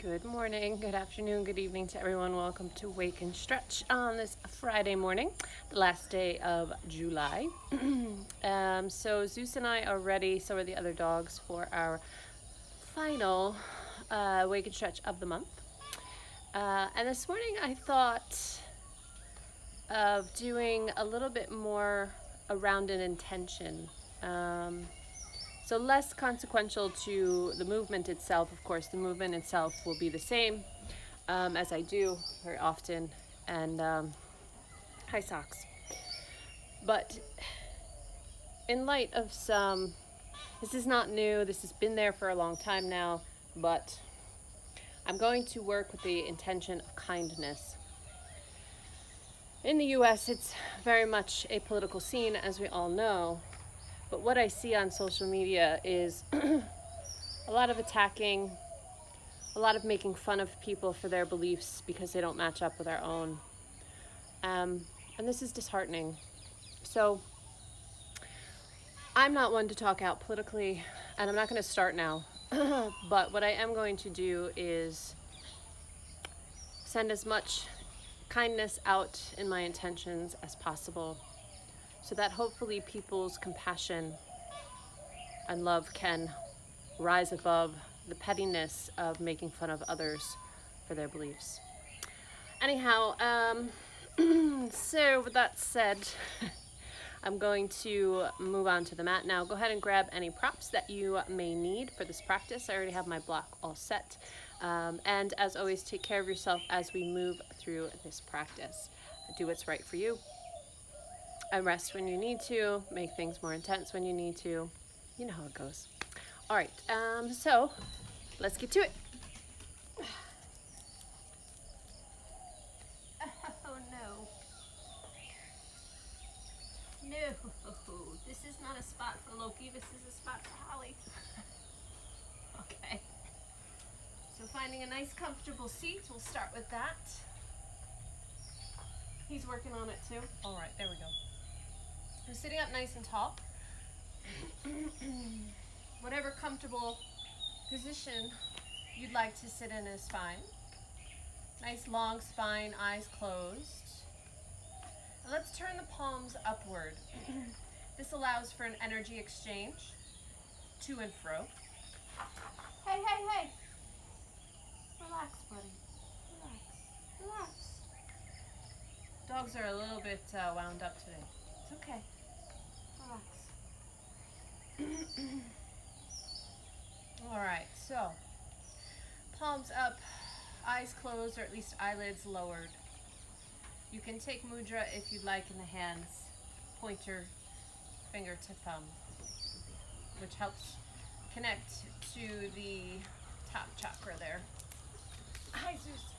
Good morning, good afternoon, good evening to everyone. Welcome to Wake and Stretch on this Friday morning, the last day of July. So Zeus and I are ready, so are the other dogs, for our final Wake and Stretch of the month. And this morning I thought of doing a little bit more around an intention. So less consequential to the movement itself. Of course, the movement itself will be the same as I do very often. And high socks. But in light of this is not new. This has been there for a long time now. But I'm going to work with the intention of kindness. In the US, it's very much a political scene, as we all know. But what I see on social media is a lot of attacking, a lot of making fun of people for their beliefs because they don't match up with our own. And this is disheartening. So I'm not one to talk out politically, and I'm not going to start now. But what I am going to do is send as much kindness out in my intentions as possible, so that hopefully people's compassion and love can rise above the pettiness of making fun of others for their beliefs. Anyhow, so with that said, I'm going to move on to the mat now. Go ahead and grab any props that you may need for this practice. I already have my block all set. And as always, take care of yourself as we move through this practice. Do what's right for you. And rest when you need to. Make things more intense when you need to. You know how it goes. All right, so let's get to it. Oh no. No, this is not a spot for Lokey, this is a spot for Holly. Okay. So finding a nice comfortable seat, we'll start with that. He's working on it too. All right, there we go. We're sitting up nice and tall. Whatever comfortable position you'd like to sit in is fine. Nice long spine, eyes closed. And let's turn the palms upward. This allows for an energy exchange to and fro. Hey, hey, hey. Relax, buddy. Relax. Relax. Dogs are a little bit wound up today. It's okay. Relax. All right, so palms up, eyes closed, or at least eyelids lowered. You can take mudra if you'd like in the hands, pointer, finger to thumb, which helps connect to the top chakra there. Hi, Zeus.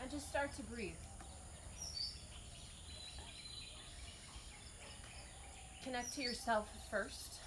And just start to breathe. Connect to yourself first.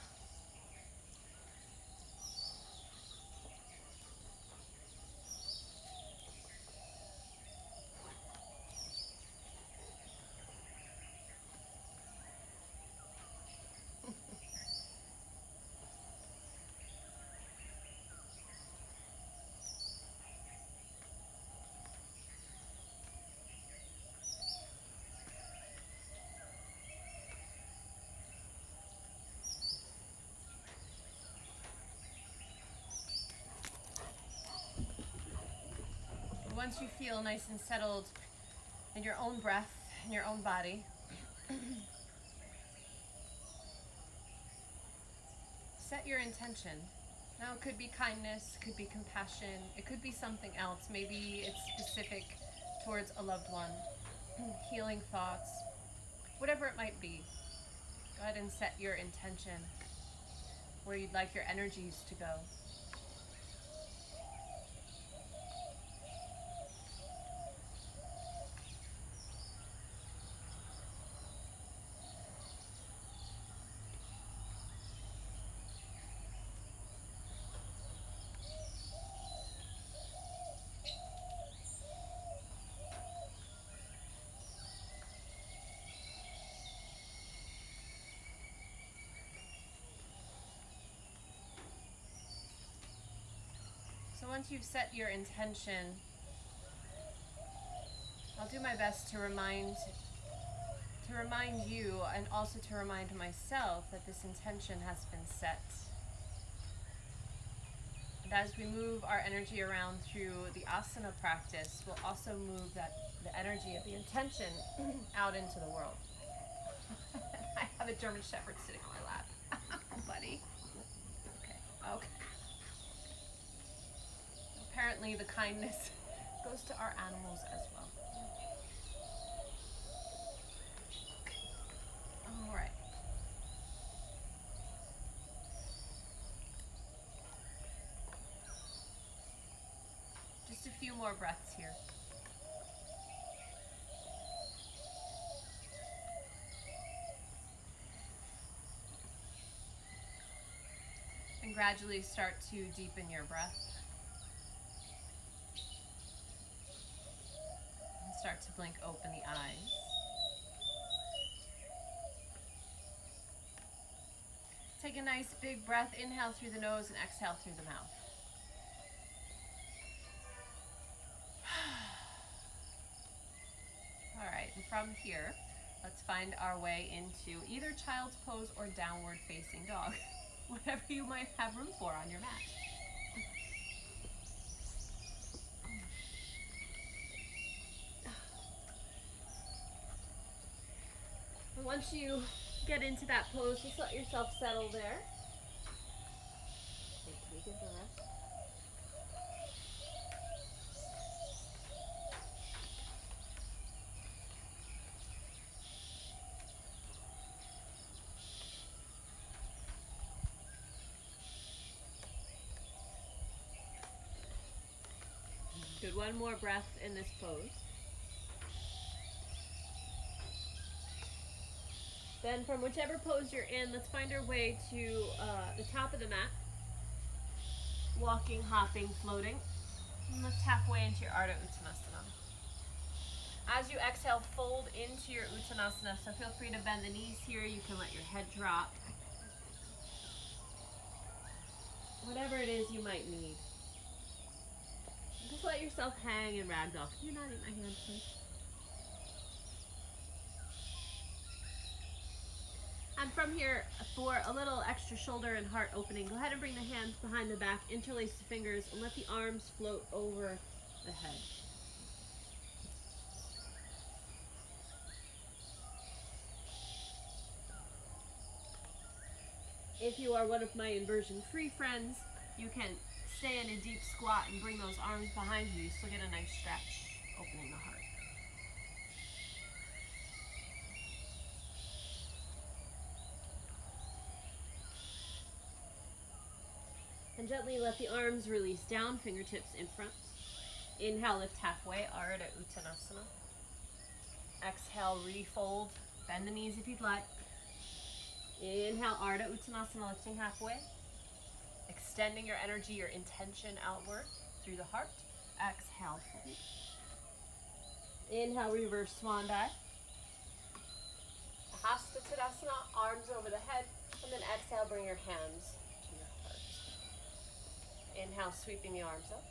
Once you feel nice and settled in your own breath, in your own body, set your intention. Now it could be kindness, could be compassion, it could be something else. Maybe it's specific towards a loved one, healing thoughts, whatever it might be. Go ahead and set your intention where you'd like your energies to go. once you've set your intention, I'll do my best to remind you, and also to remind myself, that this intention has been set. And as we move our energy around through the asana practice, we'll also move the energy of the intention out into the world. I have a German Shepherd sitting on my lap. Buddy. Okay. Apparently the kindness goes to our animals as well. All right. Just a few more breaths here. And gradually start to deepen your breath. And start to blink open the eyes. Take a nice big breath, inhale through the nose and exhale through the mouth. All right, and from here, let's find our way into either child's pose or downward facing dog. Whatever you might have room for on your mat. And once you get into that pose, just let yourself settle there. Take a deep breath. Good, one more breath in this pose. Then from whichever pose you're in, let's find our way to the top of the mat. Walking, hopping, floating. And lift halfway into your Ardha Uttanasana. As you exhale, fold into your Uttanasana. So feel free to bend the knees here. You can let your head drop. Whatever it is you might need. Just let yourself hang and ragdoll. Can you not eat my hand, please? And from here, for a little extra shoulder and heart opening, go ahead and bring the hands behind the back, interlace the fingers, and let the arms float over the head. If you are one of my inversion-free friends, you can stay in a deep squat and bring those arms behind you. So get a nice stretch, opening the heart. And gently let the arms release down, fingertips in front. Inhale, lift halfway, Ardha Uttanasana. Exhale, refold, bend the knees if you'd like. Inhale, Ardha Uttanasana, lifting halfway. Extending your energy, your intention outward through the heart. Exhale, fold. Inhale, reverse swan dive. Hasta Tadasana, arms over the head. And then exhale, bring your hands to your heart. Inhale, sweeping the arms up.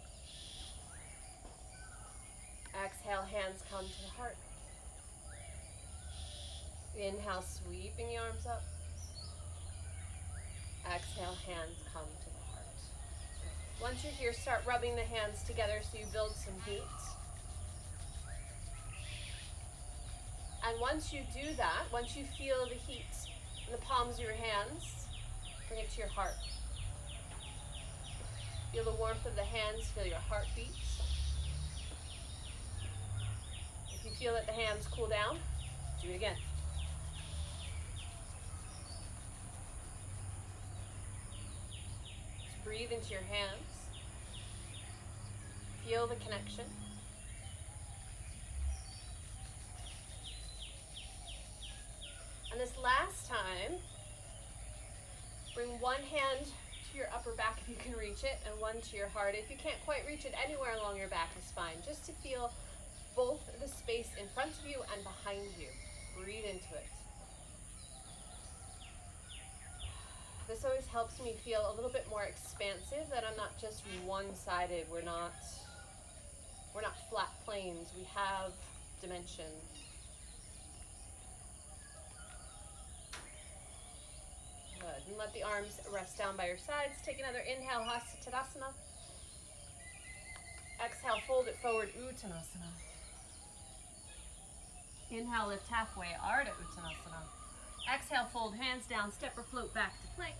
Exhale, hands come to the heart. Inhale, sweeping the arms up. Exhale, hands come to the heart. Once you're here, start rubbing the hands together so you build some heat. And once you do that, once you feel the heat in the palms of your hands, bring it to your heart. Feel the warmth of the hands, feel your heartbeat. If you feel that the hands cool down, do it again. Just breathe into your hands. Feel the connection. And this last time, bring one hand to your upper back if you can reach it, and one to your heart. If you can't quite reach it, anywhere along your back is fine, just to feel both the space in front of you and behind you. Breathe into it. This always helps me feel a little bit more expansive, that I'm not just one-sided. We're not flat planes. We have dimension. Good. And let the arms rest down by your sides. Take another inhale, Tadasana. Exhale, fold it forward, Uttanasana. Inhale, lift halfway, Ardha Uttanasana. Exhale, fold hands down, step or float back to plank.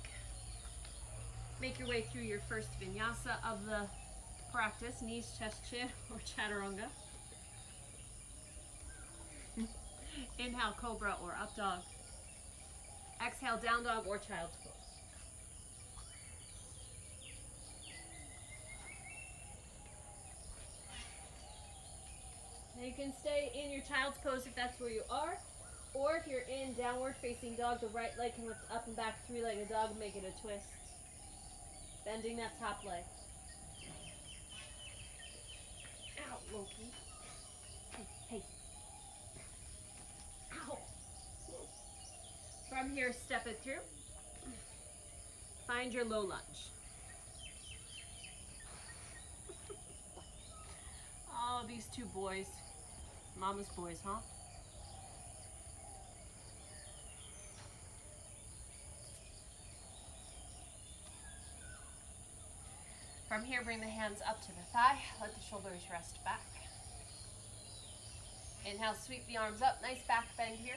Make your way through your first vinyasa of the practice, knees, chest, chin, or chaturanga. Inhale, cobra or up dog. Exhale, down dog or child's pose. Now you can stay in your child's pose if that's where you are, or if you're in downward facing dog, the right leg can lift up and back, three-legged dog, and make it a twist. Bending that top leg. Ow, Loki. Hey. Ow. From here, step it through. Find your low lunge. Oh, these two boys. Mama's boys, huh? From here, bring the hands up to the thigh. Let the shoulders rest back. Inhale, sweep the arms up. Nice back bend here.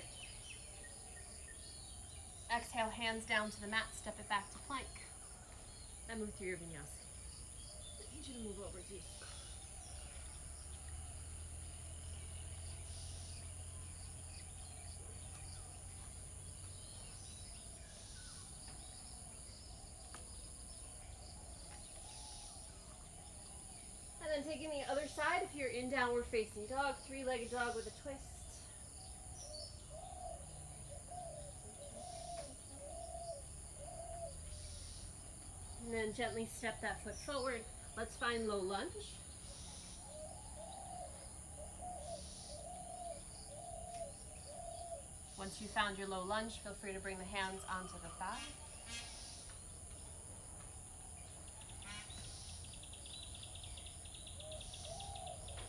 Exhale, hands down to the mat. Step it back to plank. And move through your vinyasa. I need you to move over, Zeus. And then taking the other side, if you're in downward facing dog, three-legged dog with a twist. And then gently step that foot forward. Let's find low lunge. Once you found your low lunge, feel free to bring the hands onto the thigh.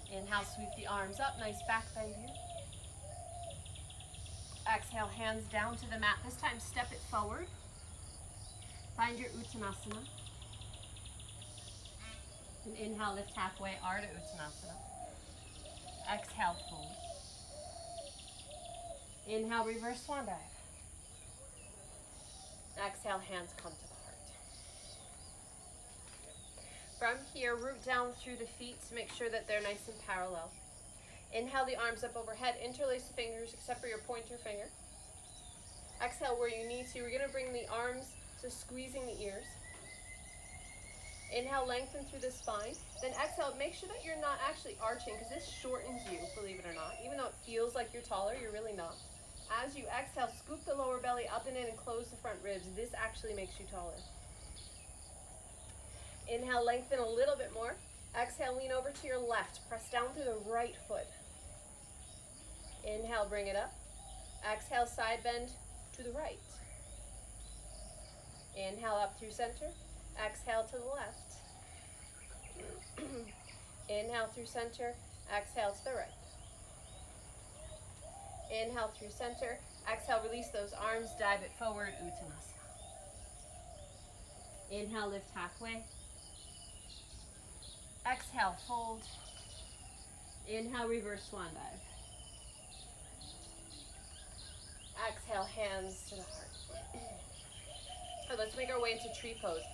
Inhale, sweep the arms up, nice back bend here. Exhale, hands down to the mat. This time, step it forward. Find your Uttanasana. And inhale, lift halfway, Ardha Uttanasana. Exhale, fold. Inhale, reverse swan dive. Exhale, hands come to the heart. From here, root down through the feet to make sure that they're nice and parallel. Inhale the arms up overhead, interlace the fingers except for your pointer finger. Exhale where you need to. We're going to bring the arms to squeezing the ears. Inhale, lengthen through the spine. Then exhale, make sure that you're not actually arching, because this shortens you, believe it or not. Even though it feels like you're taller, you're really not. As you exhale, scoop the lower belly up and in and close the front ribs. This actually makes you taller. Inhale, lengthen a little bit more. Exhale, lean over to your left. Press down through the right foot. Inhale, bring it up. Exhale, side bend to the right. Inhale, up through center. Exhale to the left. Inhale through center. Exhale to the right. Inhale through center. Exhale, release those arms. Dive it forward, Uttanasana. Inhale, lift halfway. Exhale, fold. Inhale, reverse swan dive. Exhale, hands to the heart. Let's make our way into tree pose.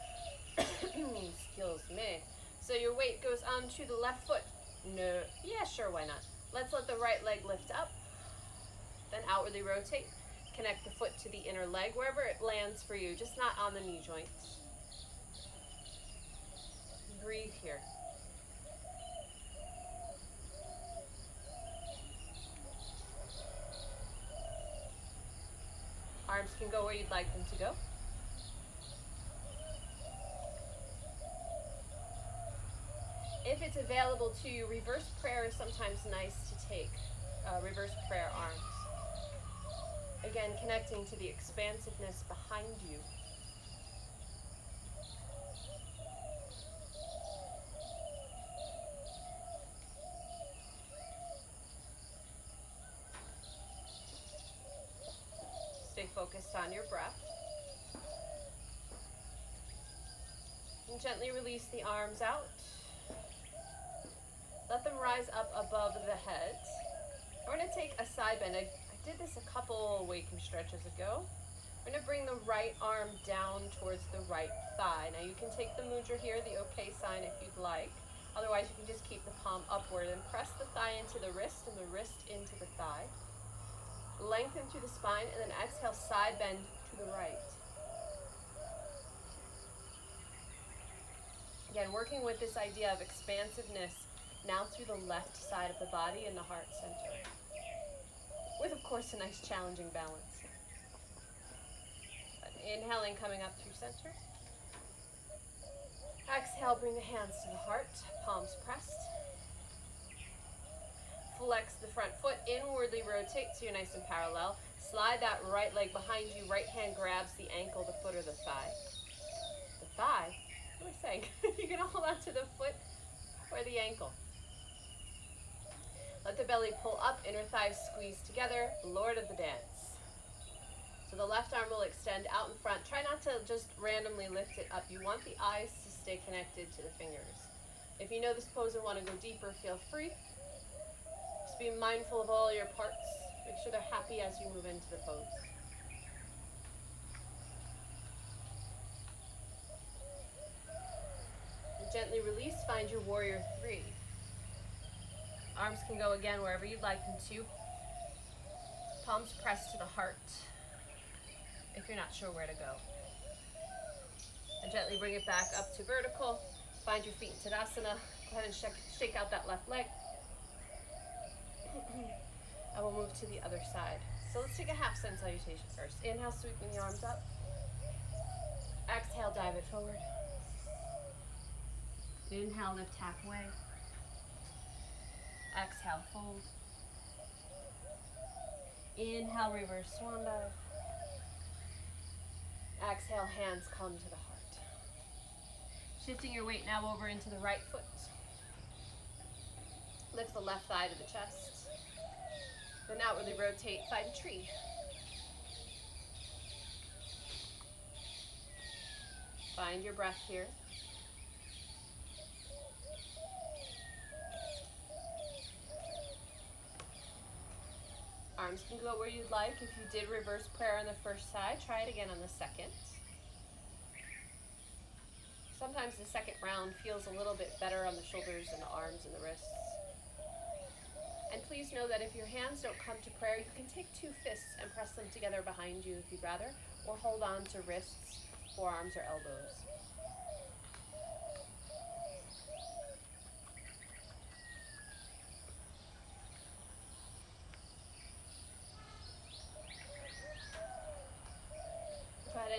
Excuse me. So your weight goes onto the left foot. No, yeah, sure, why not? Let's let the right leg lift up. Then outwardly rotate. Connect the foot to the inner leg, wherever it lands for you, just not on the knee joints. Breathe here. Arms can go where you'd like them to go. If it's available to you, reverse prayer is sometimes nice to take. Reverse prayer arms. Again, connecting to the expansiveness behind you. focused on your breath. And gently release the arms out. Let them rise up above the head. We're going to take a side bend. I did this a couple waking stretches ago. We're going to bring the right arm down towards the right thigh. Now you can take the mudra here, the okay sign, if you'd like. Otherwise, you can just keep the palm upward and press the thigh into the wrist and the wrist into the thigh. Lengthen through the spine and then exhale, side bend to the right. Again, working with this idea of expansiveness now through the left side of the body and the heart center. With, of course, a nice challenging balance. Inhaling, coming up through center. Exhale, bring the hands to the heart, palms pressed. Flex the front foot, inwardly rotate so you're nice and parallel. Slide that right leg behind you, right hand grabs the ankle, the foot, or the thigh. The thigh? What am I saying? You're going to hold on to the foot or the ankle. Let the belly pull up, inner thighs squeeze together, Lord of the dance. So the left arm will extend out in front. Try not to just randomly lift it up. You want the eyes to stay connected to the fingers. If you know this pose and want to go deeper, feel free. Just be mindful of all your parts. Make sure they're happy as you move into the pose. Gently release, find your warrior three. Arms can go again wherever you'd like them to. Palms pressed to the heart if you're not sure where to go. And gently bring it back up to vertical. Find your feet in Tadasana. Go ahead and shake out that left leg. And we'll move to the other side. So let's take a half sun salutation first. Inhale, sweeping the arms up. Exhale, dive it forward. Inhale, lift halfway. Exhale, fold. Inhale, reverse swan dive. Exhale, hands come to the heart. Shifting your weight now over into the right foot. Lift the left thigh to the chest. Then outwardly rotate, find a tree. Find your breath here. Arms can go where you'd like. If you did reverse prayer on the first side, try it again on the second. Sometimes the second round feels a little bit better on the shoulders and the arms and the wrists. And please know that if your hands don't come to prayer, you can take two fists and press them together behind you if you'd rather, or hold on to wrists, forearms, or elbows.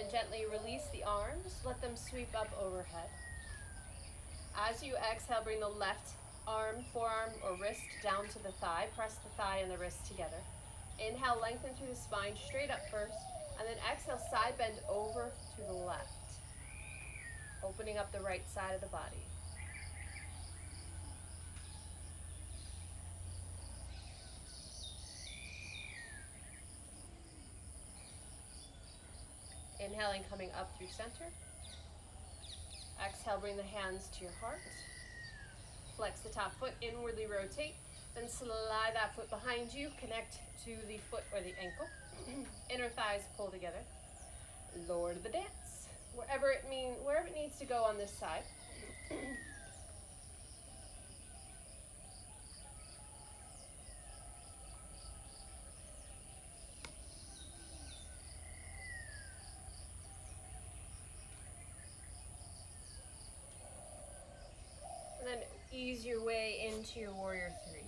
And gently release the arms, let them sweep up overhead. As you exhale, bring the left arm, forearm, or wrist down to the thigh. Press the thigh and the wrist together. Inhale, lengthen through the spine, straight up first, and then exhale, side bend over to the left, opening up the right side of the body. Inhaling, coming up through center. Exhale, bring the hands to your heart. Flex the top foot, inwardly rotate. Then slide that foot behind you. Connect to the foot or the ankle. Inner thighs pull together. Lord of the dance. Wherever it needs to go on this side. And then ease your way into your warrior three.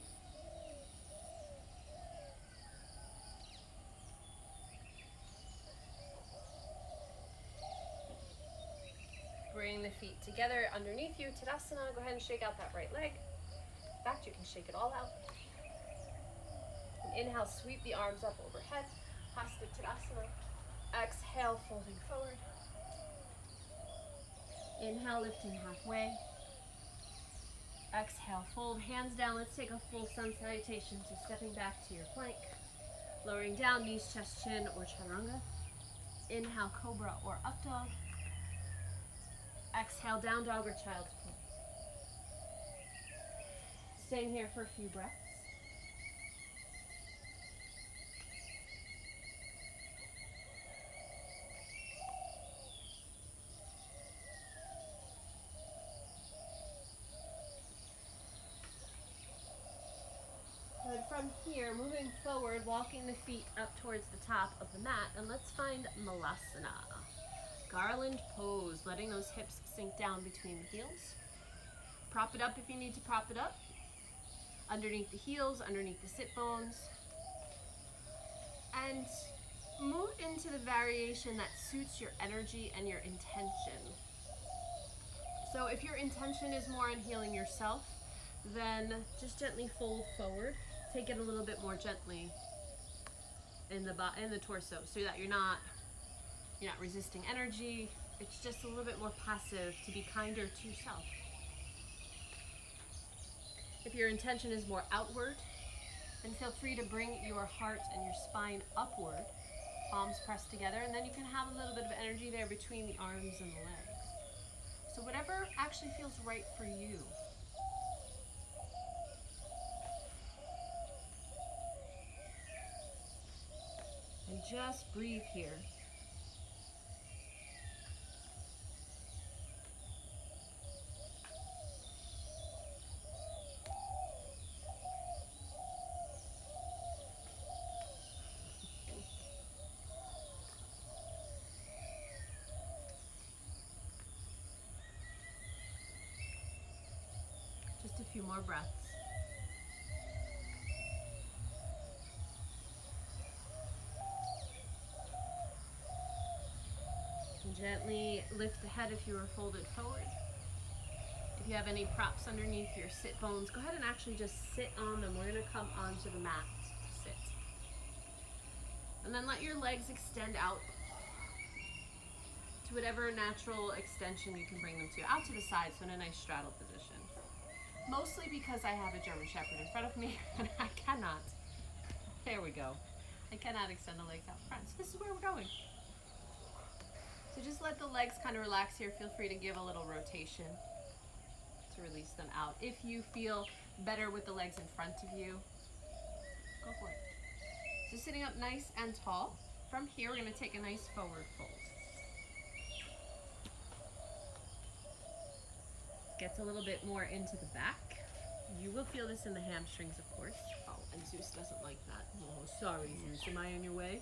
Bring the feet together underneath you, Tadasana. Go ahead and shake out that right leg. In fact, you can shake it all out. And inhale, sweep the arms up overhead. Hasta Tadasana. Exhale, folding forward. Inhale, lifting halfway. Exhale, fold, hands down. Let's take a full sun salutation. So stepping back to your plank. Lowering down, knees, chest, chin, or chaturanga. Inhale, cobra or up dog. Exhale, down dog or child's pose. Staying here for a few breaths. Good. From here, moving forward, walking the feet up towards the top of the mat, and let's find Malasana. Garland pose, letting those hips sink down between the heels. Prop it up if you need to prop it up. Underneath the heels, underneath the sit bones. And move into the variation that suits your energy and your intention. So if your intention is more on healing yourself, then just gently fold forward. Take it a little bit more gently in the torso, so that you're not resisting energy. It's just a little bit more passive, to be kinder to yourself. If your intention is more outward, then feel free to bring your heart and your spine upward, palms pressed together, and then you can have a little bit of energy there between the arms and the legs. So whatever actually feels right for you. And just breathe here. Just a few more breaths. Gently lift the head if you are folded forward. If you have any props underneath your sit bones, go ahead and actually just sit on them. We're going to come onto the mat to sit. And then let your legs extend out to whatever natural extension you can bring them to. Out to the side, so in a nice straddle position. Mostly because I have a German Shepherd in front of me and I cannot. There we go. I cannot extend the legs out front. So this is where we're going. So just let the legs kind of relax here. Feel free to give a little rotation to release them out. If you feel better with the legs in front of you, go for it. So sitting up nice and tall. From here, we're going to take a nice forward fold. Gets a little bit more into the back. You will feel this in the hamstrings, of course. Oh, and Zeus doesn't like that. Oh, sorry, Zeus. Am I in your way?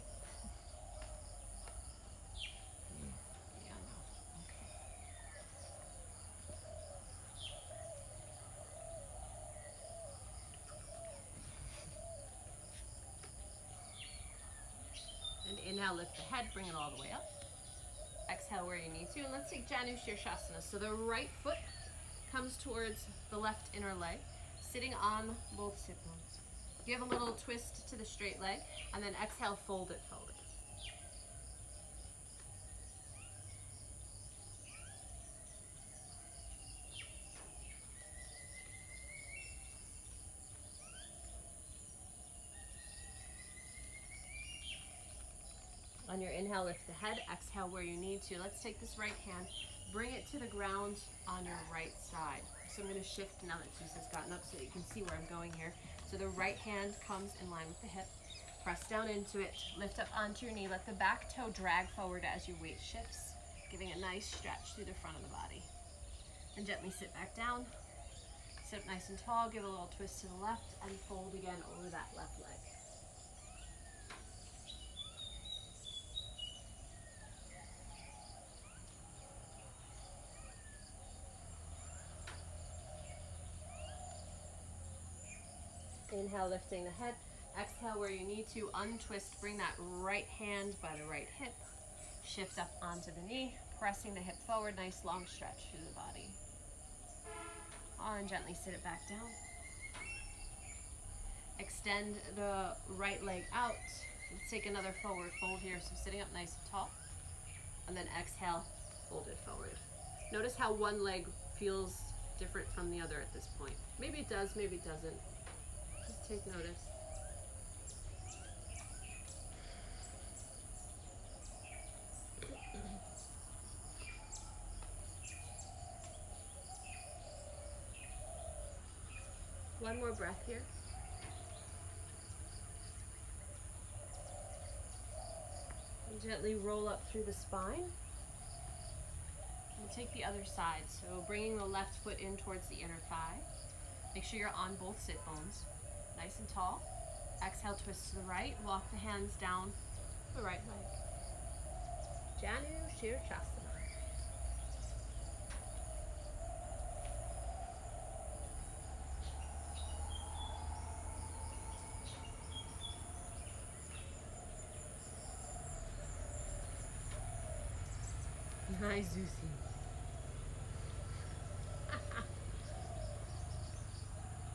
Inhale, lift the head, bring it all the way up. Exhale where you need to, and let's take Janusirsasana. So the right foot comes towards the left inner leg, sitting on both sit bones. Give a little twist to the straight leg, and then exhale, fold it forward. On your inhale, lift the head, exhale where you need to. Let's take this right hand, bring it to the ground on your right side. So I'm going to shift now that Zeus has gotten up so that you can see where I'm going here. So the right hand comes in line with the hip. Press down into it, lift up onto your knee. Let the back toe drag forward as your weight shifts, giving a nice stretch through the front of the body. And gently sit back down. Sit up nice and tall, give a little twist to the left, and fold again over that left leg. Inhale, lifting the head. Exhale where you need to. Untwist, bring that right hand by the right hip. Shift up onto the knee, pressing the hip forward. Nice long stretch through the body. And gently sit it back down. Extend the right leg out. Let's take another forward fold here. So sitting up nice and tall. And then exhale, fold it forward. Notice how one leg feels different from the other at this point. Maybe it does, maybe it doesn't. Just take notice. One more breath here. And gently roll up through the spine. We'll take the other side. So bringing the left foot in towards the inner thigh. Make sure you're on both sit bones. Nice and tall. Exhale, twist to the right. Walk the hands down the right leg. Janusirsasana. Nice, Zeusy.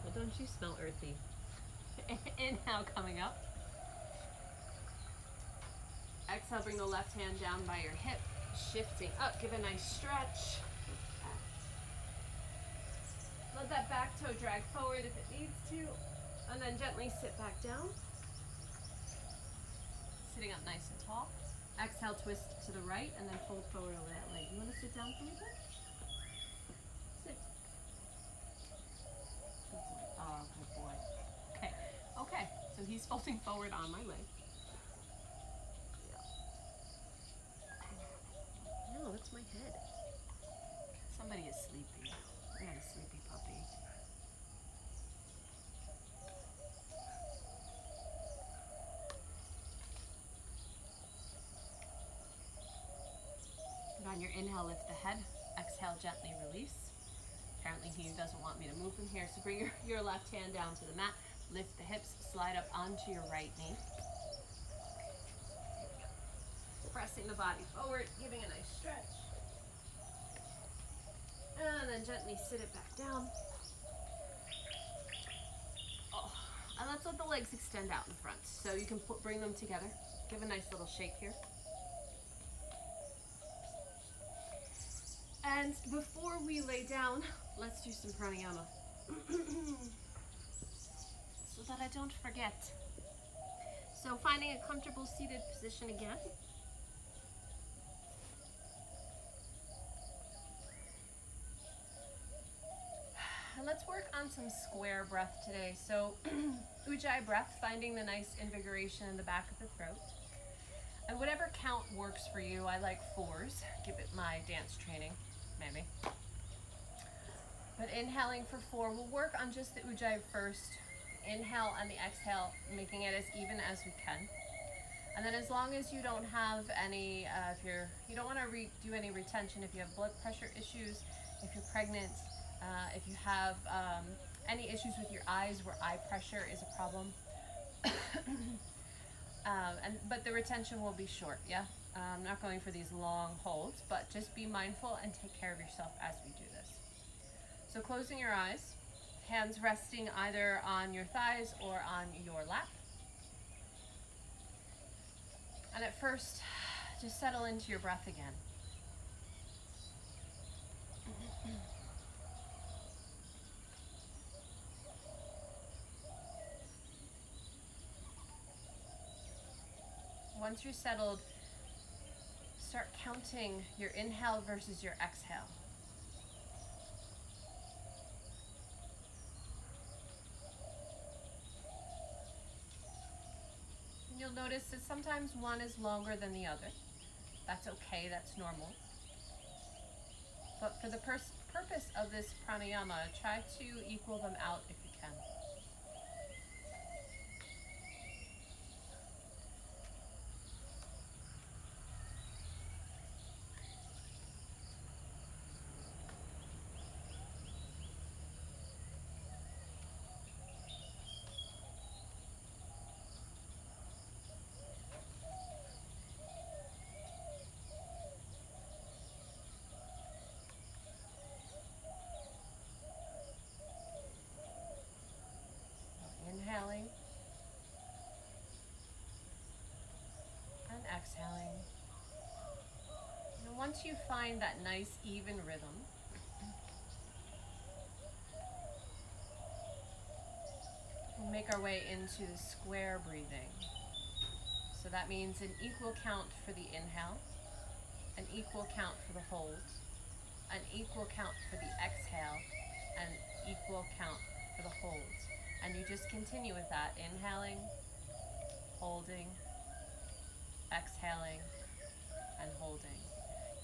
Well, don't you smell earthy? Inhale, coming up. Exhale, bring the left hand down by your hip, shifting up. Give a nice stretch. Let that back toe drag forward if it needs to, and then gently sit back down. Sitting up nice and tall. Exhale, twist to the right, and then fold forward over that leg. You want to sit down for me, sir? Sit. Good boy. Oh, good boy. Okay. Okay. So he's folding forward on my leg. No, that's my head. Somebody is sleepy. I got a sleepy puppy. On your inhale, lift the head. Exhale, gently release. Apparently he doesn't want me to move from here, so bring your left hand down to the mat. Lift the hips, slide up onto your right knee. Pressing the body forward, giving a nice stretch. And then gently sit it back down. Oh, and let's let the legs extend out in front. So you can bring them together. Give a nice little shake here. And before we lay down, let's do some pranayama. So that I don't forget. So finding a comfortable seated position again. And let's work on some square breath today. So Ujjayi breath, finding the nice invigoration in the back of the throat. And whatever count works for you, I like 4s. Give it my dance training. Maybe. But inhaling for 4, we'll work on just the Ujjayi first. Inhale and the exhale, making it as even as we can. And then as long as you don't have any, you don't want to do any retention, if you have blood pressure issues, if you're pregnant, if you have any issues with your eyes where eye pressure is a problem, but the retention will be short, yeah? I'm not going for these long holds, but just be mindful and take care of yourself as we do this. So closing your eyes, hands resting either on your thighs or on your lap. And at first, just settle into your breath again. Once you're settled, start counting your inhale versus your exhale. And you'll notice that sometimes one is longer than the other. That's okay, that's normal. But for the purpose of this pranayama, try to equal them out if you can. Inhaling and exhaling. And once you find that nice even rhythm, we'll make our way into the square breathing. So that means an equal count for the inhale, an equal count for the hold, an equal count for the exhale, and equal count for the hold. And you just continue with that, inhaling, holding, exhaling, and holding.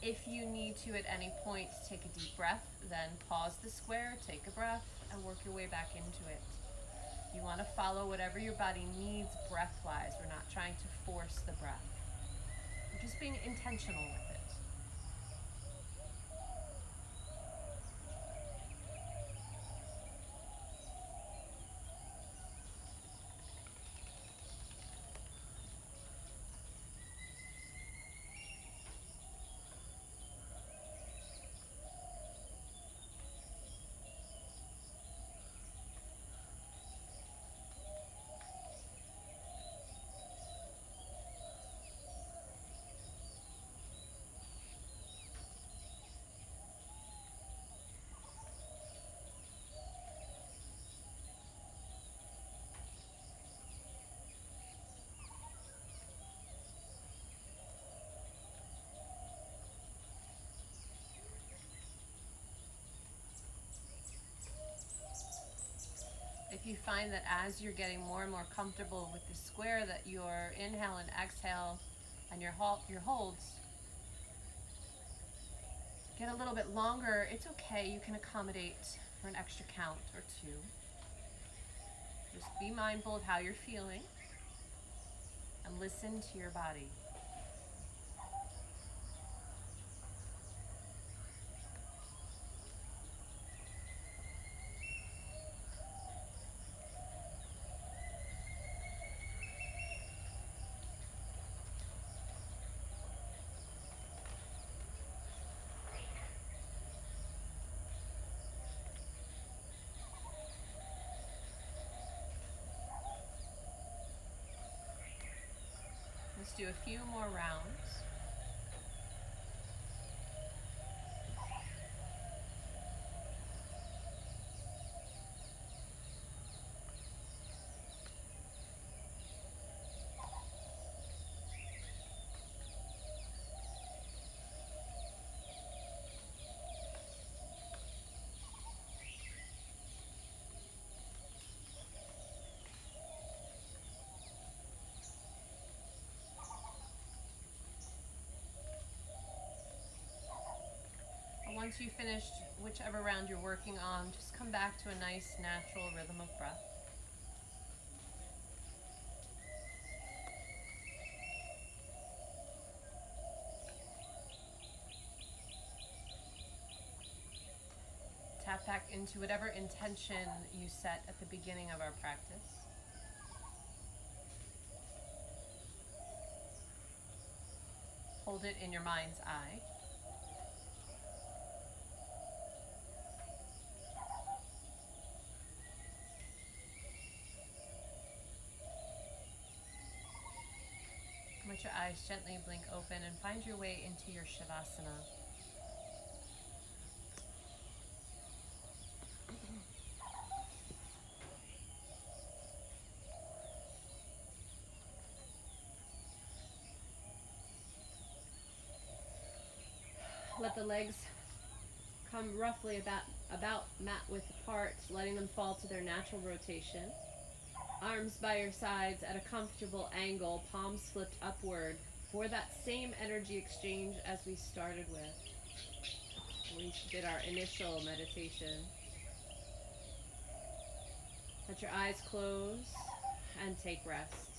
If you need to at any point take a deep breath, then pause the square, take a breath, and work your way back into it. You want to follow whatever your body needs breath-wise. We're not trying to force the breath. We're just being intentional with it. If you find that as you're getting more and more comfortable with the square, that your inhale and exhale and your holds get a little bit longer, it's okay. You can accommodate for an extra count or two. Just be mindful of how you're feeling and listen to your body. Let's do a few more rounds. Once you've finished whichever round you're working on, just come back to a nice natural rhythm of breath. Tap back into whatever intention you set at the beginning of our practice. Hold it in your mind's eye. Let your eyes gently blink open and find your way into your Shavasana. Let the legs come roughly about mat width apart, letting them fall to their natural rotation. Arms by your sides at a comfortable angle, palms flipped upward for that same energy exchange as we started with. We did our initial meditation. Let your eyes close and take rest.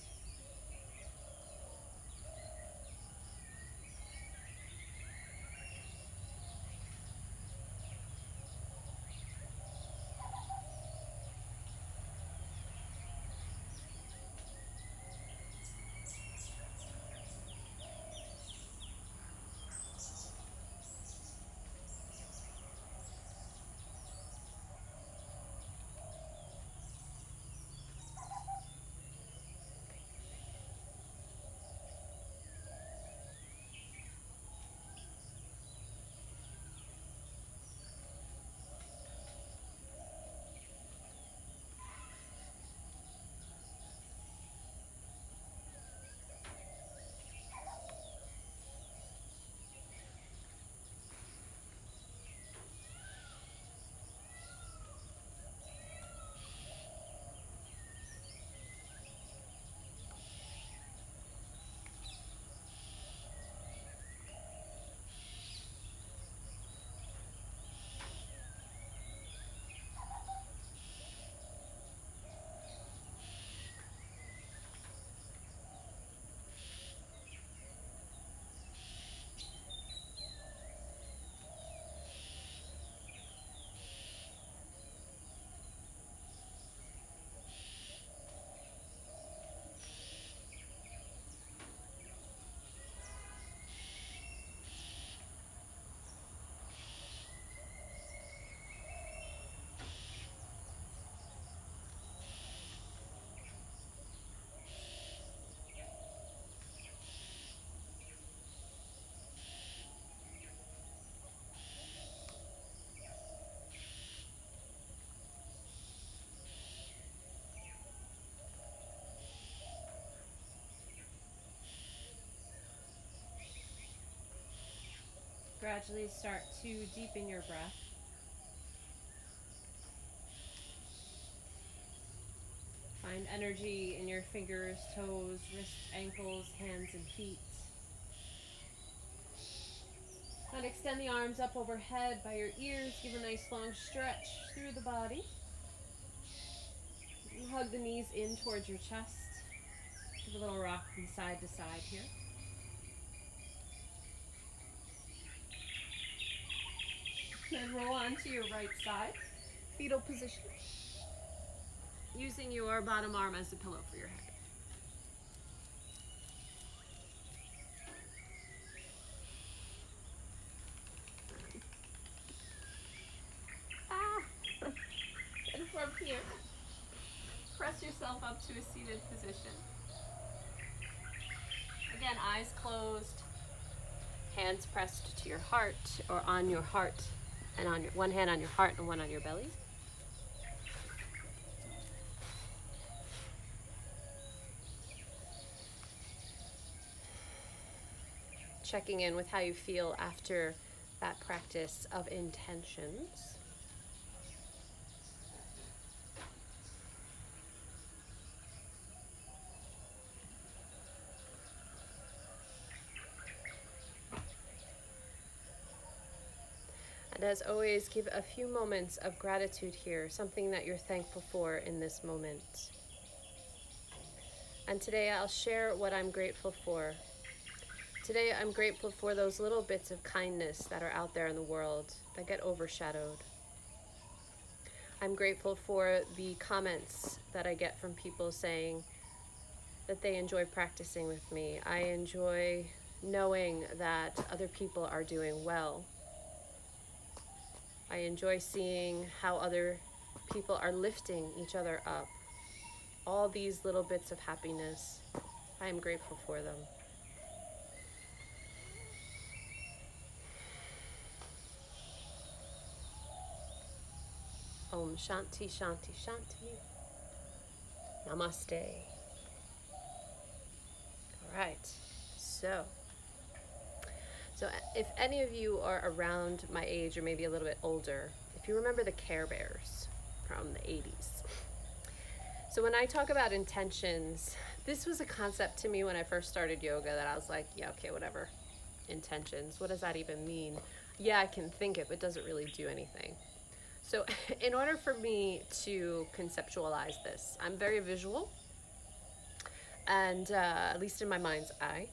Gradually start to deepen your breath. Find energy in your fingers, toes, wrists, ankles, hands, and feet. And extend the arms up overhead by your ears. Give a nice long stretch through the body. And hug the knees in towards your chest. Give a little rock from side to side here. Then roll onto your right side, fetal position, using your bottom arm as a pillow for your head. And from here, press yourself up to a seated position. Again, eyes closed, hands pressed to your heart or on your heart, and on your one hand on your heart and one on your belly. Checking in with how you feel after that practice of intentions. And as always, give a few moments of gratitude here, something that you're thankful for in this moment. And today I'll share what I'm grateful for. Today I'm grateful for those little bits of kindness that are out there in the world that get overshadowed. I'm grateful for the comments that I get from people saying that they enjoy practicing with me. I enjoy knowing that other people are doing well. I enjoy seeing how other people are lifting each other up. All these little bits of happiness, I am grateful for them. Om Shanti Shanti Shanti. Namaste. All right, so if any of you are around my age or maybe a little bit older, if you remember the Care Bears from the 80s. So when I talk about intentions, this was a concept to me when I first started yoga that I was like, yeah, okay, whatever. Intentions, what does that even mean? Yeah, I can think it, but it doesn't really do anything. So in order for me to conceptualize this, I'm very visual, and at least in my mind's eye.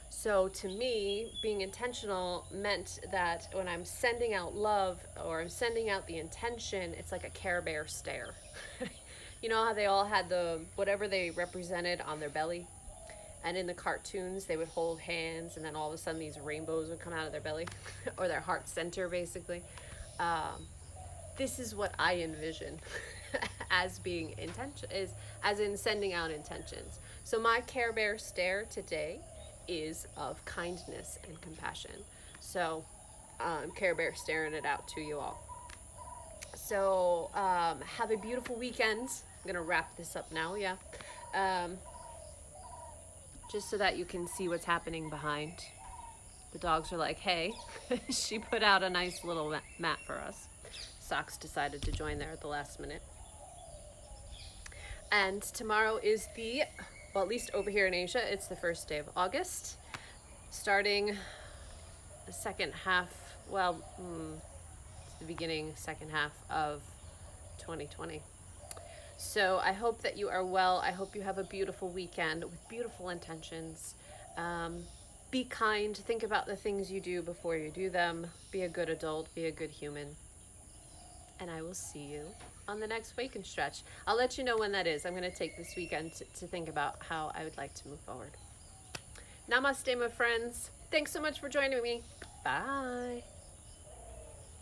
So to me, being intentional meant that when I'm sending out love or I'm sending out the intention, it's like a Care Bear stare. You know how they all had the whatever they represented on their belly? And in the cartoons, they would hold hands and then all of a sudden these rainbows would come out of their belly or their heart center, basically. This is what I envision as being intention, as in sending out intentions. So my Care Bear stare today is of kindness and compassion. So Care Bear staring it out to you all. So have a beautiful weekend. I'm gonna wrap this up now, yeah. Just so that you can see what's happening behind. The dogs are like, hey, she put out a nice little mat for us. Socks decided to join there at the last minute. And tomorrow is well, at least over here in Asia, it's the first day of August, starting the second half, well, it's the beginning, second half of 2020. So I hope that you are well. I hope you have a beautiful weekend with beautiful intentions. Be kind. Think about the things you do before you do them. Be a good adult. Be a good human. And I will see you on the next Wake and Stretch. I'll let you know when that is. I'm going to take this weekend to think about how I would like to move forward. Namaste, my friends. Thanks so much for joining me. Bye.